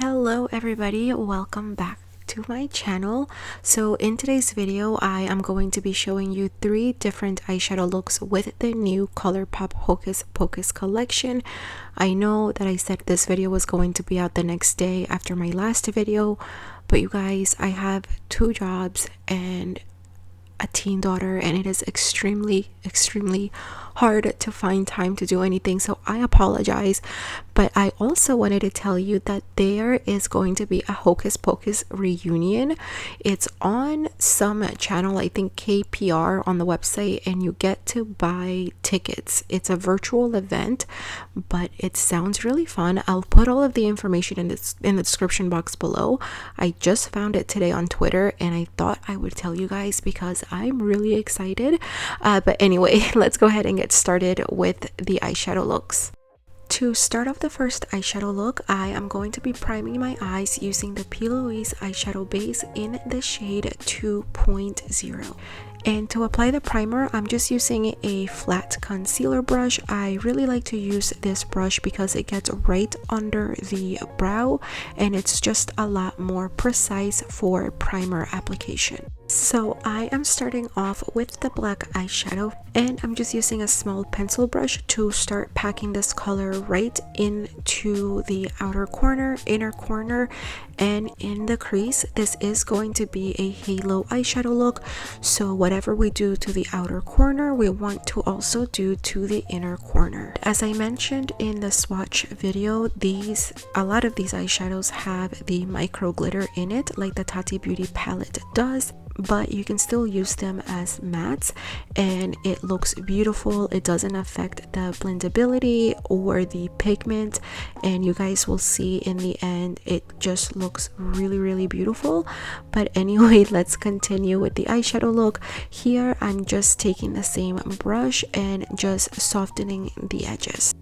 Hello everybody, welcome back to my channel. So in today's video I am going to be showing you 3 different eyeshadow looks with the new Colourpop Hocus Pocus collection. I know that I said this video was going to be out the next day after my last video, but you guys, I have 2 jobs and a teen daughter, and it is extremely hard to find time to do anything, so I apologize. But I also wanted to tell you that there is going to be a Hocus Pocus reunion. It's on some channel, I think KPR on the website, and you get to buy tickets. It's a virtual event, but it sounds really fun. I'll put all of the information in the description box below. I just found it today on Twitter and I thought I would tell you guys because I'm really excited. But anyway, let's go ahead and get started with the eyeshadow looks. To start off the first eyeshadow look, I am going to be priming my eyes using the P. Louise eyeshadow base in the shade 2.0. And to apply the primer, I'm just using a flat concealer brush. I really like to use this brush because it gets right under the brow and it's just a lot more precise for primer application. So I am starting off with the black eyeshadow, and I'm just using a small pencil brush to start packing this color right into the outer corner, inner corner, and in the crease. This is going to be a halo eyeshadow look, so whatever we do to the outer corner, we want to also do to the inner corner. As I mentioned in the swatch video, a lot of these eyeshadows have the micro glitter in it, like the Tati Beauty palette does, but you can still use them as mattes and it looks beautiful. It doesn't affect the blendability or the pigment, and you guys will see in the end it just looks really beautiful. But anyway, let's continue with the eyeshadow look. Here I'm just taking the same brush and just softening the edges.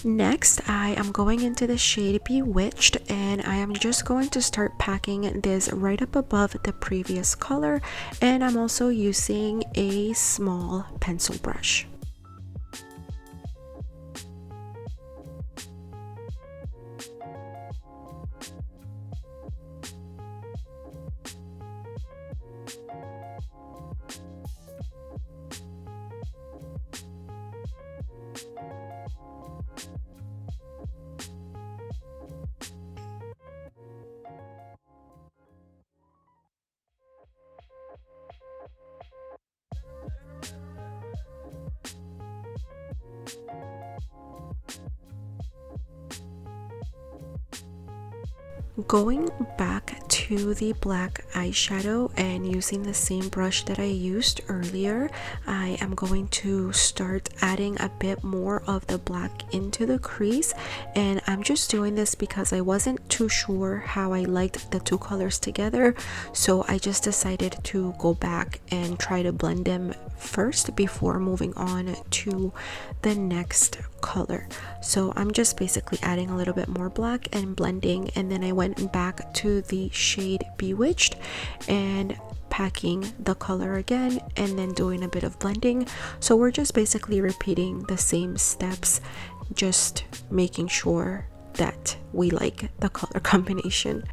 Next, I am going into the shade Bewitched, and I am just going to start packing this right up above the previous color, and I'm also using a small pencil brush. Going back to the black eyeshadow and using the same brush that I used earlier, I am going to start adding a bit more of the black into the crease, and I'm just doing this because I wasn't too sure how I liked the 2 colors together, so I just decided to go back and try to blend them first before moving on to the next color. So I'm just basically adding a little bit more black and blending, and then I went back to the shade Bewitched and packing the color again and then doing a bit of blending. So we're just basically repeating the same steps, just making sure that we like the color combination.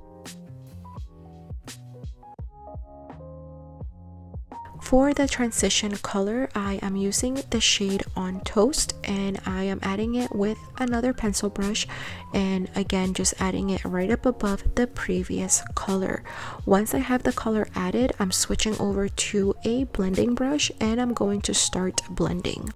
For the transition color, I am using the shade On Toast, and I am adding it with another pencil brush, and again just adding it right up above the previous color. Once I have the color added, I'm switching over to a blending brush and I'm going to start blending.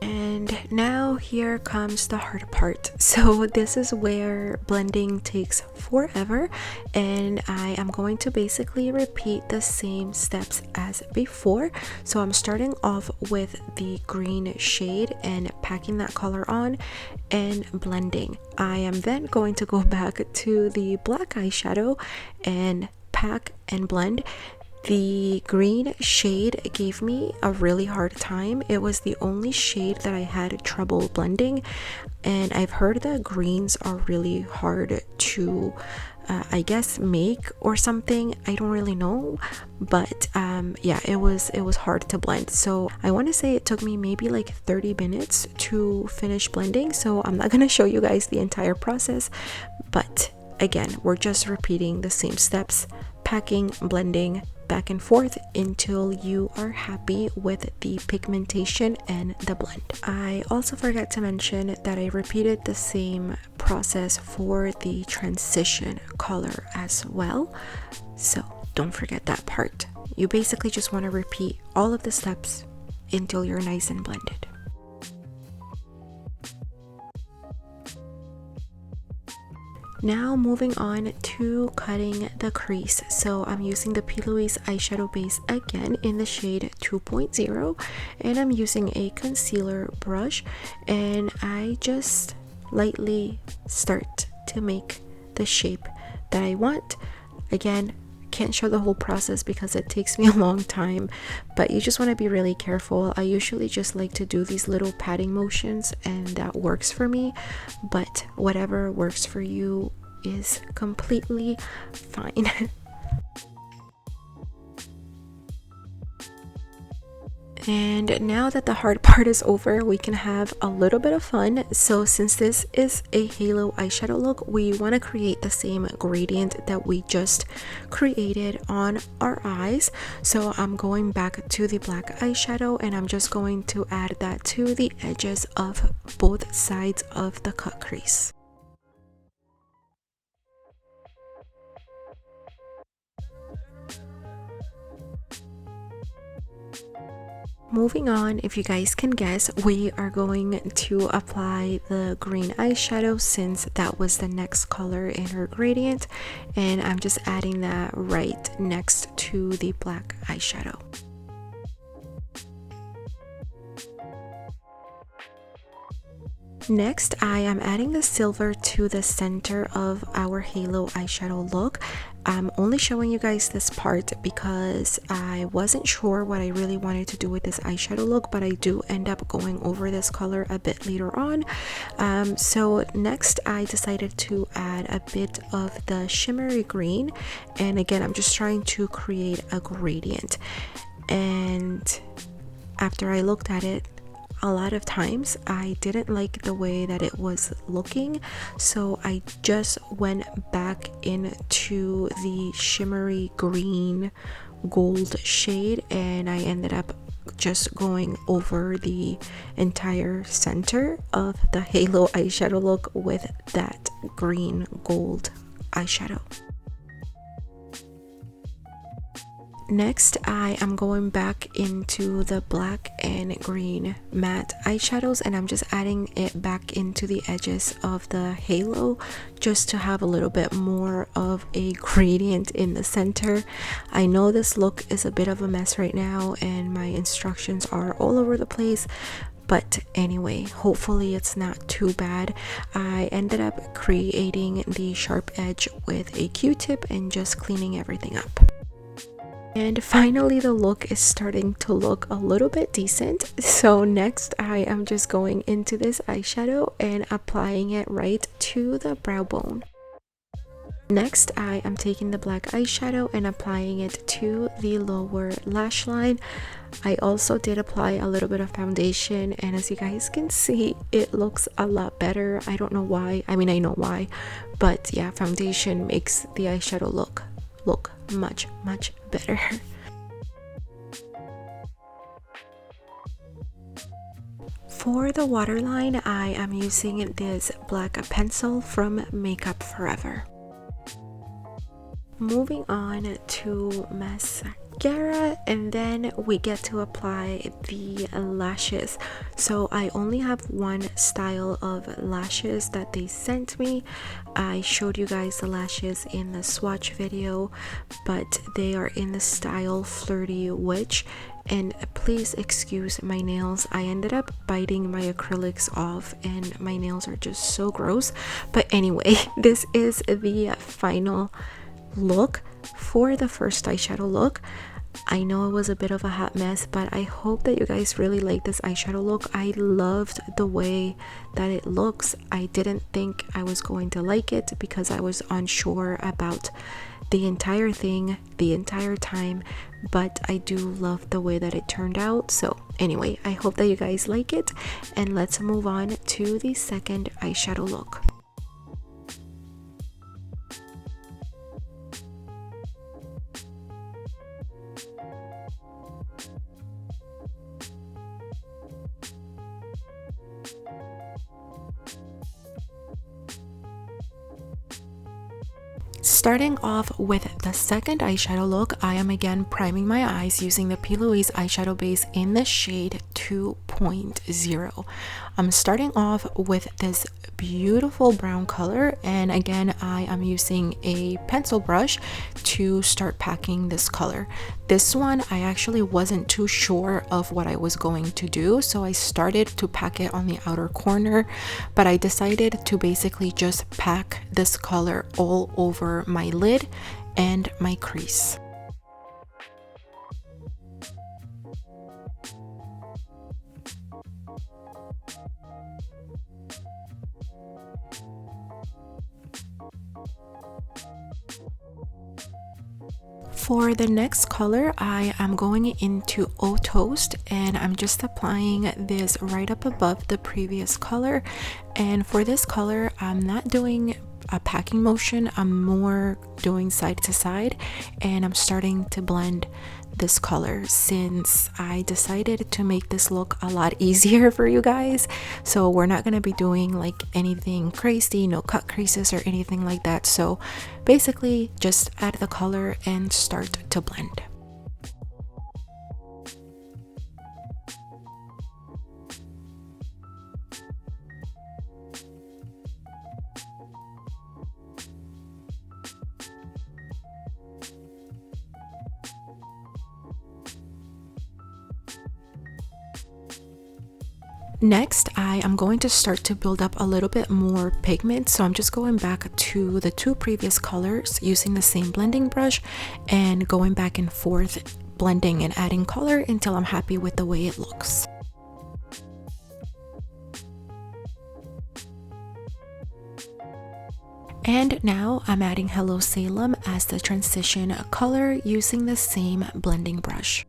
And now here comes the hard part. So this is where blending takes forever, and I am going to basically repeat the same steps as before. So I'm starting off with the green shade and packing that color on and blending. I am then going to go back to the black eyeshadow and pack and blend. The green shade gave me a really hard time. It was the only shade that I had trouble blending, and I've heard that greens are really hard to I guess make or something. I don't really know, but yeah, it was hard to blend. So I want to say it took me maybe like 30 minutes to finish blending, so I'm not gonna show you guys the entire process, but again, we're just repeating the same steps: packing, blending, back and forth until you are happy with the pigmentation and the blend. I also forgot to mention that I repeated the same process for the transition color as well, so don't forget that part. You basically just want to repeat all of the steps until you're nice and blended. Now moving on to cutting the crease. So I'm using the P. Louise eyeshadow base again in the shade 2.0, and I'm using a concealer brush, and I just lightly start to make the shape that I want. Again, can't show the whole process because it takes me a long time, but you just want to be really careful. I usually just like to do these little patting motions, and that works for me, but whatever works for you is completely fine. And now that the hard part is over, we can have a little bit of fun. So since this is a halo eyeshadow look, we want to create the same gradient that we just created on our eyes. So I'm going back to the black eyeshadow, and I'm just going to add that to the edges of both sides of the cut crease. Moving on, if you guys can guess, we are going to apply the green eyeshadow since that was the next color in her gradient, and I'm just adding that right next to the black eyeshadow. Next, I am adding the silver to the center of our halo eyeshadow look. I'm only showing you guys this part because I wasn't sure what I really wanted to do with this eyeshadow look, but I do end up going over this color a bit later on. So next I decided to add a bit of the shimmery green, and again, I'm just trying to create a gradient. And after I looked at it, a lot of times I didn't like the way that it was looking, so I just went back into the shimmery green gold shade, and I ended up just going over the entire center of the halo eyeshadow look with that green gold eyeshadow. Next, I am going back into the black and green matte eyeshadows, and I'm just adding it back into the edges of the halo just to have a little bit more of a gradient in the center. I know this look is a bit of a mess right now and my instructions are all over the place, but anyway, hopefully it's not too bad. I ended up creating the sharp edge with a Q-tip and just cleaning everything up. And finally, the look is starting to look a little bit decent. So next, I am just going into this eyeshadow and applying it right to the brow bone. Next, I am taking the black eyeshadow and applying it to the lower lash line. I also did apply a little bit of foundation, and as you guys can see, it looks a lot better. I don't know why. I mean, I know why, but yeah, foundation makes the eyeshadow look much better. For the waterline, I am using this black pencil from Makeup Forever. Moving on to mascara, and then we get to apply the lashes. So I only have one style of lashes that they sent me. I showed you guys the lashes in the swatch video, but they are in the style Flirty Witch. And please excuse my nails. I ended up biting my acrylics off and my nails are just so gross. But anyway, this is the final look for the first eyeshadow look. I know it was a bit of a hot mess, but I hope that you guys really like this eyeshadow look. I loved the way that it looks. I didn't think I was going to like it because I was unsure about the entire thing the entire time, but I do love the way that it turned out. So anyway, I hope that you guys like it, and let's move on to the second eyeshadow look. Starting off with the second eyeshadow look, I am again priming my eyes using the P. Louise eyeshadow base in the shade 2.0. I'm starting off with this beautiful brown color, and again I am using a pencil brush to start packing this color. This one I actually wasn't too sure of what I was going to do, so I started to pack it on the outer corner, but I decided to basically just pack this color all over my lid and my crease. For the next color, I am going into Eau Toast, and I'm just applying this right up above the previous color. And for this color, I'm not doing a packing motion, I'm more doing side to side, and I'm starting to blend this color since I decided to make this look a lot easier for you guys. So we're not going to be doing like anything crazy, no cut creases or anything like that. So basically just add the color and start to blend. Next, I am going to start to build up a little bit more pigment, so I'm just going back to the two previous colors using the same blending brush and going back and forth blending and adding color until I'm happy with the way it looks. And now I'm adding Hello Salem as the transition color using the same blending brush.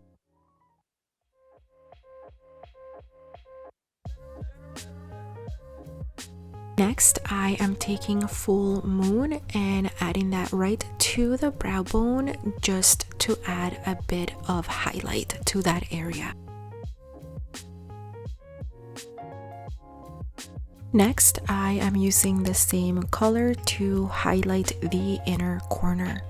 Next, I am taking Full Moon and adding that right to the brow bone just to add a bit of highlight to that area. Next, I am using the same color to highlight the inner corner.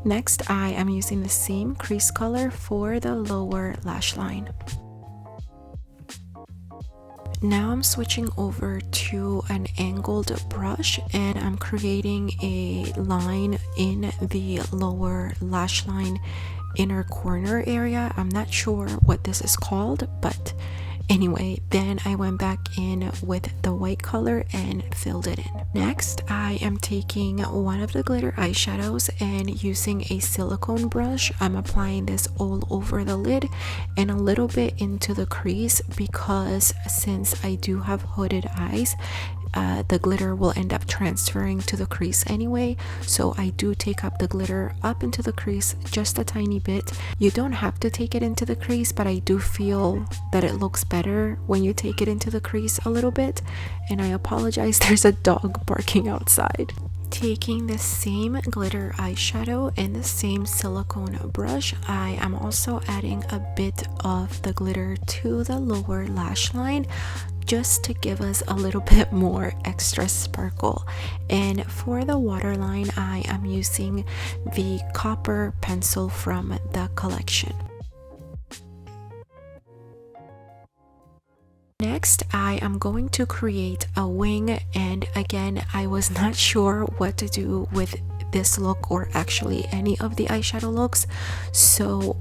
Next, I am using the same crease color for the lower lash line. Now I'm switching over to an angled brush and I'm creating a line in the lower lash line inner corner area. I'm not sure what this is called, but anyway, then I went back in with the white color and filled it in. Next, I am taking one of the glitter eyeshadows and using a silicone brush. I'm applying this all over the lid and a little bit into the crease because since I do have hooded eyes, the glitter will end up transferring to the crease anyway, so I do take up the glitter up into the crease just a tiny bit. You don't have to take it into the crease, but I do feel that it looks better when you take it into the crease a little bit. And I apologize, there's a dog barking outside. Taking the same glitter eyeshadow and the same silicone brush, I am also adding a bit of the glitter to the lower lash line just to give us a little bit more extra sparkle. And for the waterline, I am using the copper pencil from the collection. Next, I am going to create a wing, and again, I was not sure what to do with this look or actually any of the eyeshadow looks, so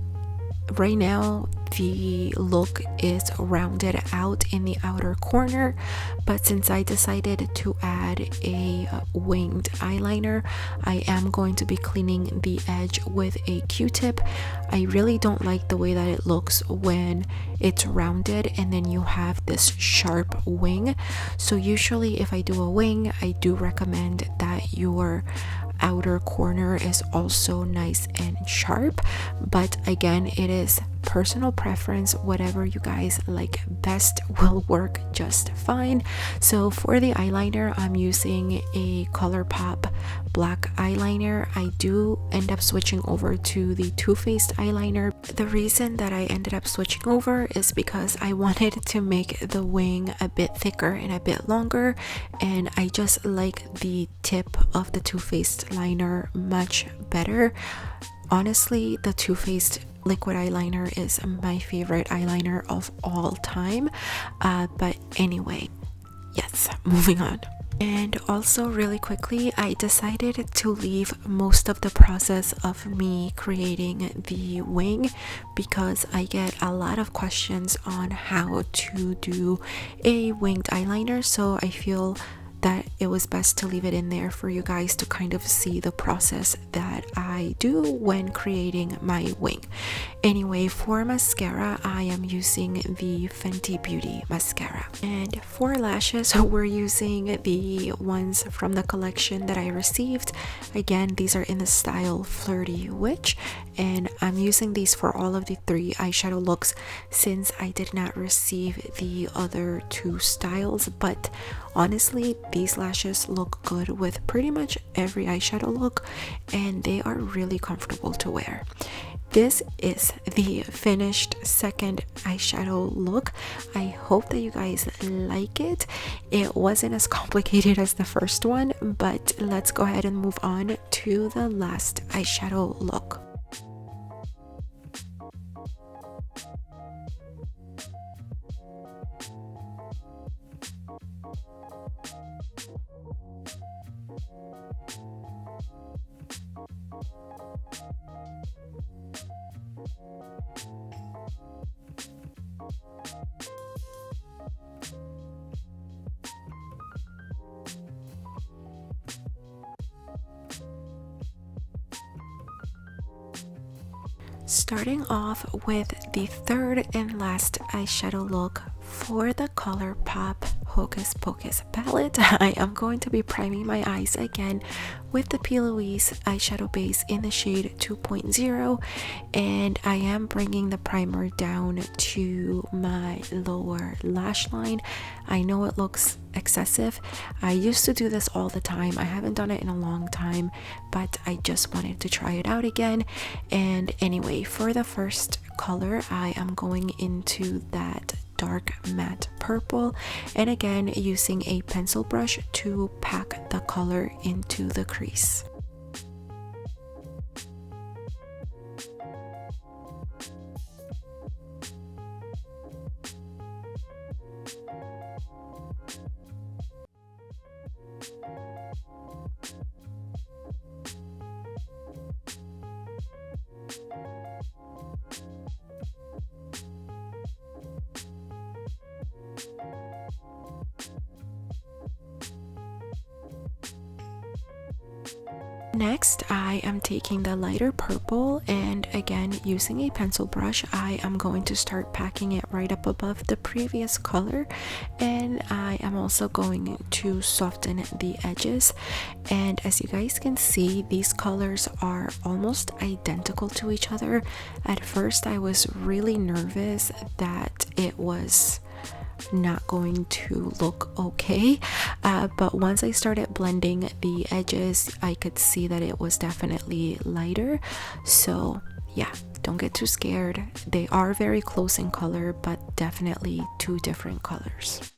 right now the look is rounded out in the outer corner, but since I decided to add a winged eyeliner, I am going to be cleaning the edge with a Q-tip. I really don't like the way that it looks when it's rounded and then you have this sharp wing. So usually if I do a wing, I do recommend that your outer corner is also nice and sharp, but again, it is personal preference. Whatever you guys like best will work just fine. So for the eyeliner, I'm using a Colourpop black eyeliner. I do end up switching over to the Too Faced eyeliner. The reason that I ended up switching over is because I wanted to make the wing a bit thicker and a bit longer, and I just like the tip of the Too Faced liner much better. Honestly, the Too Faced liquid eyeliner is my favorite eyeliner of all time, but anyway, yes, moving on. And also really quickly, I decided to leave most of the process of me creating the wing because I get a lot of questions on how to do a winged eyeliner, so I feel that it was best to leave it in there for you guys to kind of see the process that I do when creating my wing. Anyway, for mascara, I am using the Fenty Beauty mascara, and for lashes, we're using the ones from the collection that I received. Again, these are in the style Flirty Witch, and I'm using these for all of the 3 eyeshadow looks since I did not receive the other 2 styles. But honestly, these lashes look good with pretty much every eyeshadow look, and they are really comfortable to wear. This is the finished second eyeshadow look. I hope that you guys like it. It wasn't as complicated as the first one, but let's go ahead and move on to the last eyeshadow look. Starting off with the third and last eyeshadow look for the Colourpop Hocus Pocus palette, I am going to be priming my eyes again with the P. Louise eyeshadow base in the shade 2.0, and I am bringing the primer down to my lower lash line. I know it looks excessive. I used to do this all the time. I haven't done it in a long time, but I just wanted to try it out again. And anyway, for the first color, I am going into that dark matte purple, and again using a pencil brush to pack the color into the crease. Next, I am taking the lighter purple, and again using a pencil brush, I am going to start packing it right up above the previous color, and I am also going to soften the edges. And as you guys can see, these colors are almost identical to each other. At first, I was really nervous that it was not going to look okay, but once I started blending the edges, I could see that it was definitely lighter. So yeah, don't get too scared. They are very close in color, but definitely 2 different colors.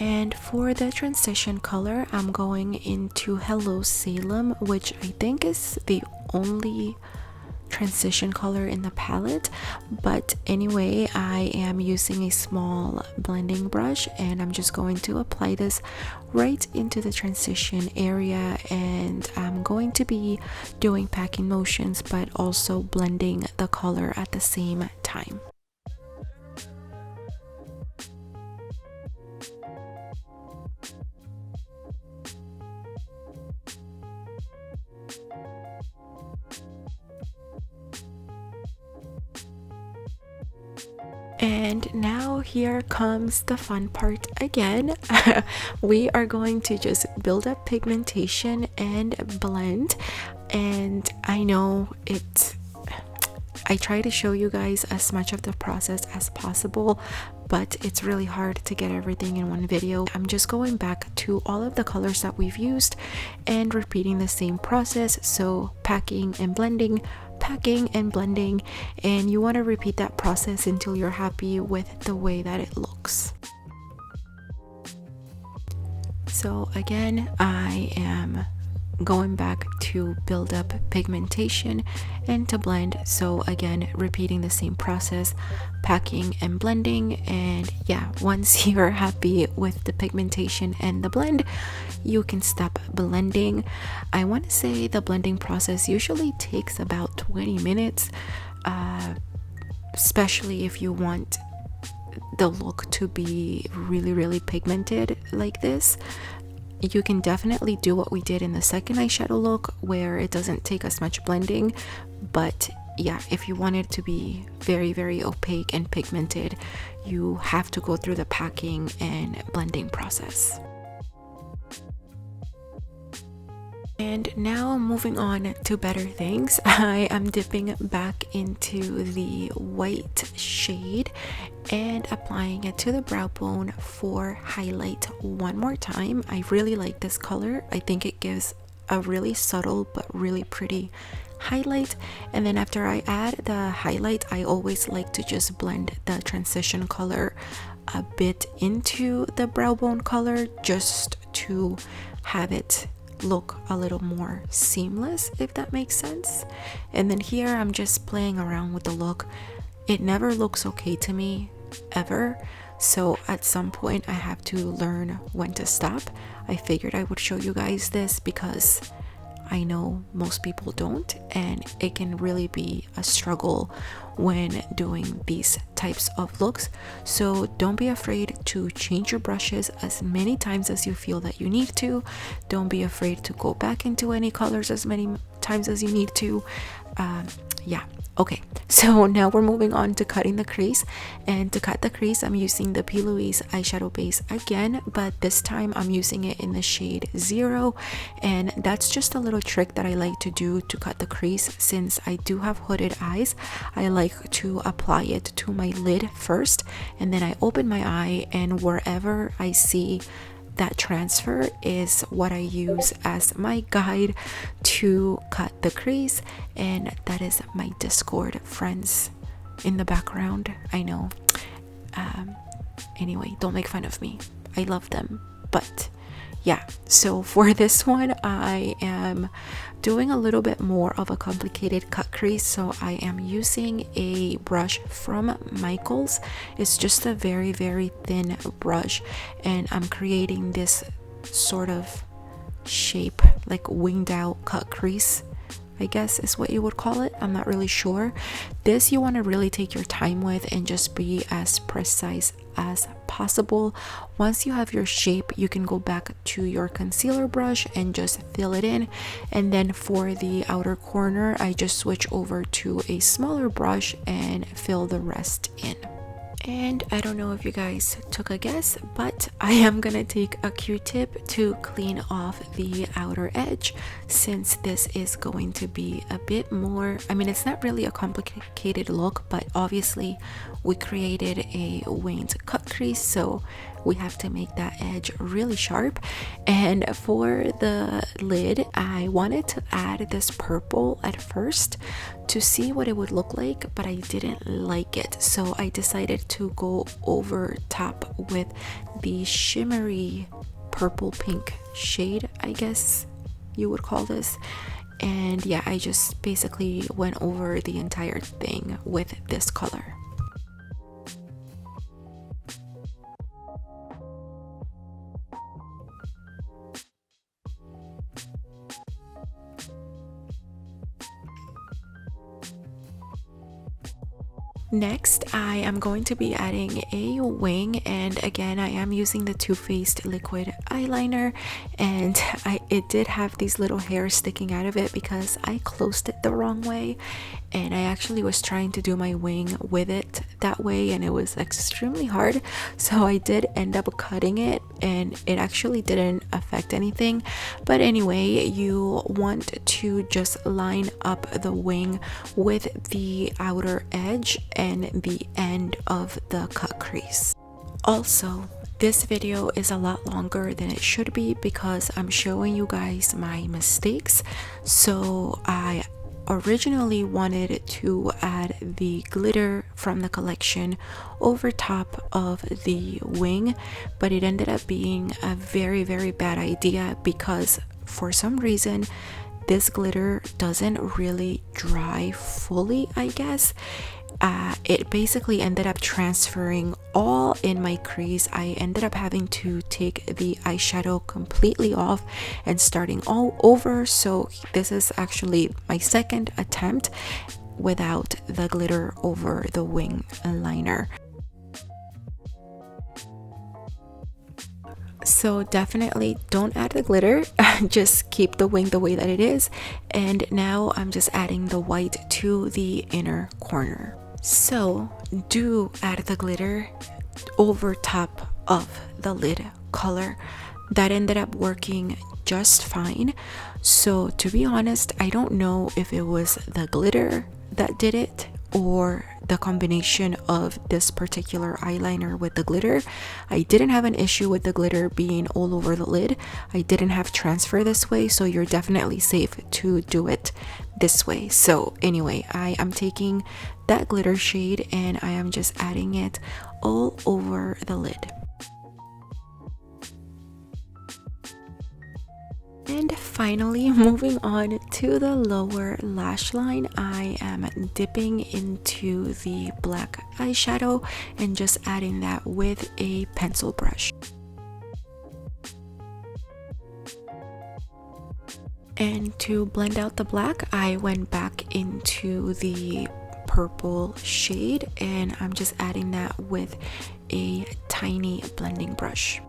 And for the transition color, I'm going into Hello Salem, which I think is the only transition color in the palette. But anyway, I am using a small blending brush and I'm just going to apply this right into the transition area, and I'm going to be doing packing motions but also blending the color at the same time. And now here comes the fun part again. We are going to just build up pigmentation and blend. And I know I try to show you guys as much of the process as possible, but it's really hard to get everything in one video. I'm just going back to all of the colors that we've used and repeating the same process. So packing and blending, packing and blending, and you want to repeat that process until you're happy with the way that it looks. So again, I am going back to build up pigmentation and to blend. So again, repeating the same process, packing and blending. And yeah, once you're happy with the pigmentation and the blend, you can stop blending. I want to say the blending process usually takes about 20 minutes, especially if you want the look to be really pigmented like this. You can definitely do what we did in the second eyeshadow look, where it doesn't take as much blending. But yeah, if you want it to be very opaque and pigmented, you have to go through the packing and blending process. And now moving on to better things, I am dipping back into the white shade and applying it to the brow bone for highlight one more time. I really like this color. I think it gives a really subtle but really pretty highlight. And then after I add the highlight, I always like to just blend the transition color a bit into the brow bone color, just to have it look a little more seamless, if that makes sense. And then here I'm just playing around with the look. It never looks okay to me, ever. So at some point I have to learn when to stop. I figured I would show you guys this because I know most people don't, and it can really be a struggle when doing these types of looks. So don't be afraid to change your brushes as many times as you feel that you need to. Don't be afraid to go back into any colors as many times as you need to. Yeah, okay, so now we're moving on to cutting the crease. And to cut the crease, I'm using the P. Louise eyeshadow base again, but this time I'm using it in the shade 0. And that's just a little trick that I like to do to cut the crease. Since I do have hooded eyes, I like to apply it to my lid first, and then I open my eye, and wherever I see that transfer is what I use as my guide to cut the crease. And that is my Discord friends in the background, I know. Anyway, don't make fun of me, I love them. But yeah, so for this one I am doing a little bit more of a complicated cut crease. So I am using a brush from Michaels. It's just a very thin brush, and I'm creating this sort of shape, like winged out cut crease, I guess is what you would call it. I'm not really sure. This you want to really take your time with and just be as precise as possible. Once you have your shape, you can go back to your concealer brush and just fill it in. And then for the outer corner, I just switch over to a smaller brush and fill the rest in. And I don't know if you guys took a guess, but I am gonna take a Q-tip to clean off the outer edge, since this is going to be a bit more, I mean, it's not really a complicated look, but obviously we created a winged cut crease, so we have to make that edge really sharp. And for the lid, I wanted to add this purple at first to see what it would look like, but I didn't like it, so I decided to go over top with the shimmery purple pink shade, I guess you would call this. And yeah, I just basically went over the entire thing with this color. Next, I am going to be adding a wing, and again I am using the Too Faced liquid eyeliner, and it did have these little hairs sticking out of it because I closed it the wrong way, and I actually was trying to do my wing with it that way and it was extremely hard, so I did end up cutting it and it actually didn't affect anything. But anyway, you want to just line up the wing with the outer edge and the end of the cut crease. Also, this video is a lot longer than it should be because I'm showing you guys my mistakes. So I originally wanted to add the glitter from the collection over top of the wing, but it ended up being a very bad idea because for some reason this glitter doesn't really dry fully, I guess. It basically ended up transferring all in my crease. I ended up having to take the eyeshadow completely off and starting all over. So this is actually my second attempt without the glitter over the wing liner. So definitely don't add the glitter, just keep the wing the way that it is. And now I'm just adding the white to the inner corner. So do add the glitter over top of the lid color. That ended up working just fine. So to be honest, I don't know if it was the glitter that did it or the combination of this particular eyeliner with the glitter. I didn't have an issue with the glitter being all over the lid. I didn't have transfer this way, so you're definitely safe to do it this way. So anyway, I am taking that glitter shade and I am just adding it all over the lid. And finally, moving on to the lower lash line, I am dipping into the black eyeshadow and just adding that with a pencil brush. And to blend out the black, I went back into the purple shade and I'm just adding that with a tiny blending brush.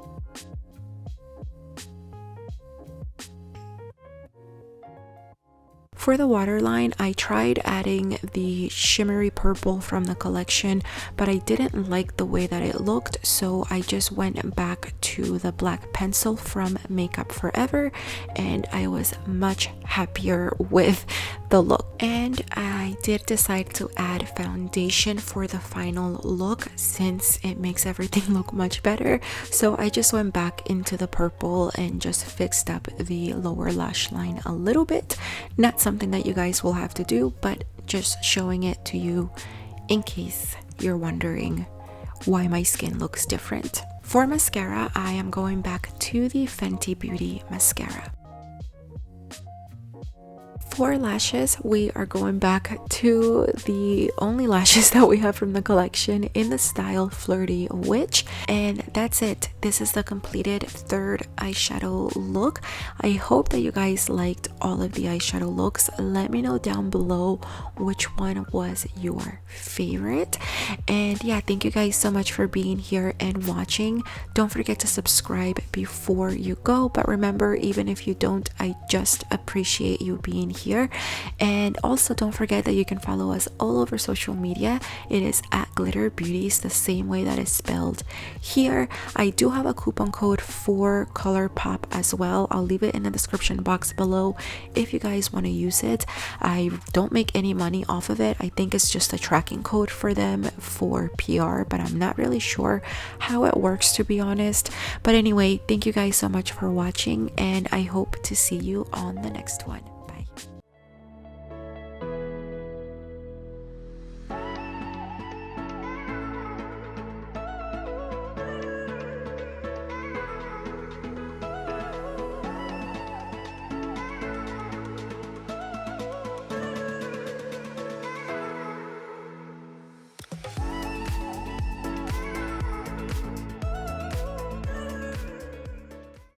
For the waterline, I tried adding the shimmery purple from the collection, but I didn't like the way that it looked, so I just went back to the black pencil from Makeup Forever, and I was much happier with the look. And I did decide to add foundation for the final look since it makes everything look much better. So I just went back into the purple and just fixed up the lower lash line a little bit. Not something that you guys will have to do, but just showing it to you in case you're wondering why my skin looks different. For mascara, I am going back to the Fenty Beauty mascara. For lashes, we are going back to the only lashes that we have from the collection in the style Flirty Witch, and that's it. This is the completed third eyeshadow look. I hope that you guys liked all of the eyeshadow looks. Let me know down below which one was your favorite. And yeah, thank you guys so much for being here and watching. Don't forget to subscribe before you go, but remember, even if you don't, I just appreciate you being here here. And also don't forget that you can follow us all over social media. It is at GlitterBeauties, the same way that is spelled here. I do have a coupon code for Colourpop as well. I'll leave it in the description box below if you guys want to use it. I don't make any money off of it. I think it's just a tracking code for them for PR, but I'm not really sure how it works, to be honest. But anyway, thank you guys so much for watching, and I hope to see you on the next one.